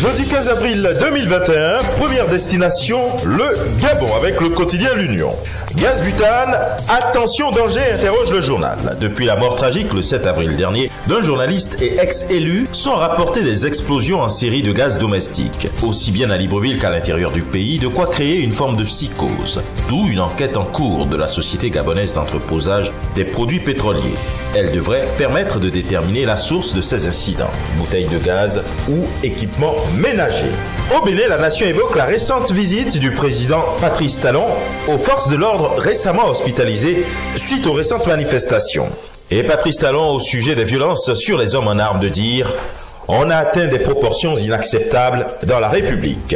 Jeudi 15 avril 2021, première destination, le Gabon avec le quotidien L'Union. Gaz butane, attention danger, interroge le journal. Depuis la mort tragique le 7 avril dernier d'un journaliste et ex-élu, sont rapportées des explosions en série de gaz domestique, aussi bien à Libreville qu'à l'intérieur du pays, de quoi créer une forme de psychose. D'où une enquête en cours de la Société gabonaise d'entreposage des produits pétroliers. Elle devrait permettre de déterminer la source de ces incidents, bouteilles de gaz ou équipements ménagers. Au Bénin, la nation évoque la récente visite du président Patrice Talon aux forces de l'ordre récemment hospitalisées suite aux récentes manifestations. Et Patrice Talon au sujet des violences sur les hommes en armes de dire « On a atteint des proportions inacceptables dans la République ».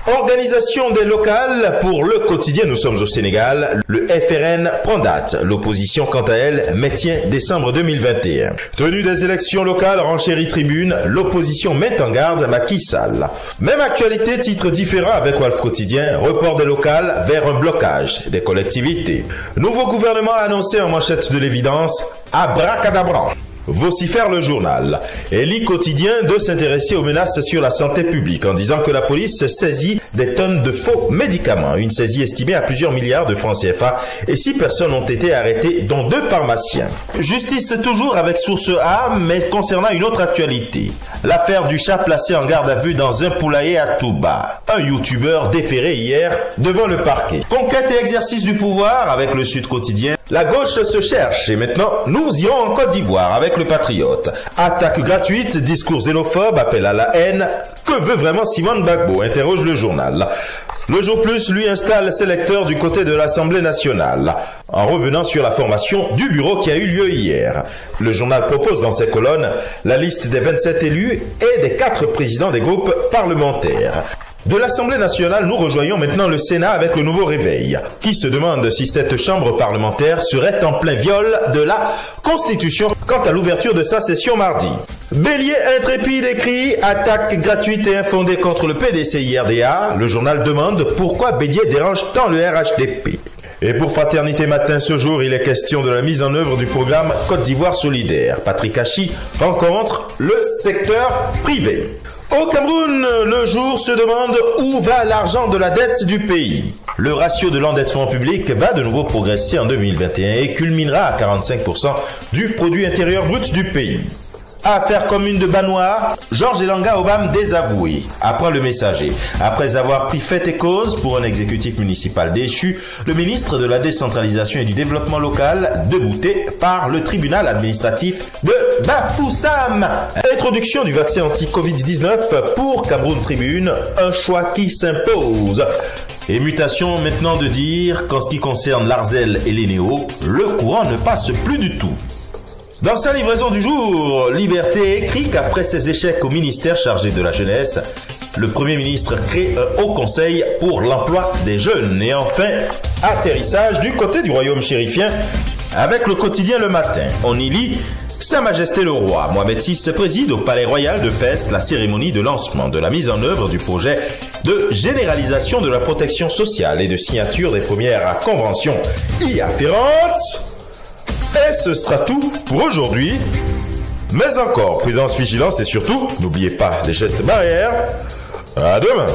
Organisation des locales pour le quotidien Nous sommes au Sénégal, le FRN prend date. L'opposition quant à elle maintient décembre 2021. Tenue des élections locales, renchérie tribune, l'opposition met en garde Macky Sall. Même actualité, titre différent avec Walf Quotidien, report des locales vers un blocage des collectivités. Nouveau gouvernement annoncé en manchette de l'évidence, abracadabra. Vocifère le journal. Et lit quotidien de s'intéresser aux menaces sur la santé publique en disant que la police saisit des tonnes de faux médicaments. Une saisie estimée à plusieurs milliards de francs CFA et 6 personnes ont été arrêtées, dont 2 pharmaciens. Justice toujours avec source A, mais concernant une autre actualité. L'affaire du chat placé en garde à vue dans un poulailler à Touba. Un youtubeur déféré hier devant le parquet. Conquête et exercice du pouvoir avec le Sud Quotidien. La gauche se cherche et maintenant nous irons en Côte d'Ivoire avec le Patriote. Attaque gratuite, discours xénophobe, appel à la haine. Que veut vraiment Simone Gbagbo, interroge le journal. Le Jour Plus, lui, installe ses lecteurs du côté de l'Assemblée nationale, en revenant sur la formation du bureau qui a eu lieu hier. Le journal propose dans ses colonnes la liste des 27 élus et des 4 présidents des groupes parlementaires. De l'Assemblée nationale, nous rejoignons maintenant le Sénat avec le nouveau réveil, qui se demande si cette chambre parlementaire serait en plein viol de la Constitution quant à l'ouverture de sa session mardi. Bélier intrépide écrit « Attaque gratuite et infondée contre le PDCI-RDA ». Le journal demande pourquoi Bélier dérange tant le RHDP. Et pour Fraternité Matin ce jour, il est question de la mise en œuvre du programme Côte d'Ivoire solidaire. Patrick Hachi rencontre le secteur privé. Au Cameroun, le jour se demande où va l'argent de la dette du pays. Le ratio de l'endettement public va de nouveau progresser en 2021 et culminera à 45% du produit intérieur brut du pays. Affaire commune de Banois, Georges Elanga Obam désavoué, apprend le Messager. Après avoir pris fait et cause pour un exécutif municipal déchu, le ministre de la décentralisation et du développement local débouté par le tribunal administratif de Bafoussam. Introduction du vaccin anti-Covid-19 pour Cameroun Tribune, un choix qui s'impose. Et mutation maintenant de dire qu'en ce qui concerne l'Arzel et les Néo, le courant ne passe plus du tout. Dans sa livraison du jour, Liberté écrit qu'après ses échecs au ministère chargé de la jeunesse, le Premier ministre crée un haut conseil pour l'emploi des jeunes. Et enfin, atterrissage du côté du royaume chérifien avec le quotidien Le Matin. On y lit « Sa Majesté le Roi Mohamed VI préside au Palais Royal de Fès la cérémonie de lancement de la mise en œuvre du projet de généralisation de la protection sociale et de signature des premières conventions y afférentes. » Et ce sera tout pour aujourd'hui. Mais encore, prudence, vigilance et surtout, n'oubliez pas les gestes barrières. À demain.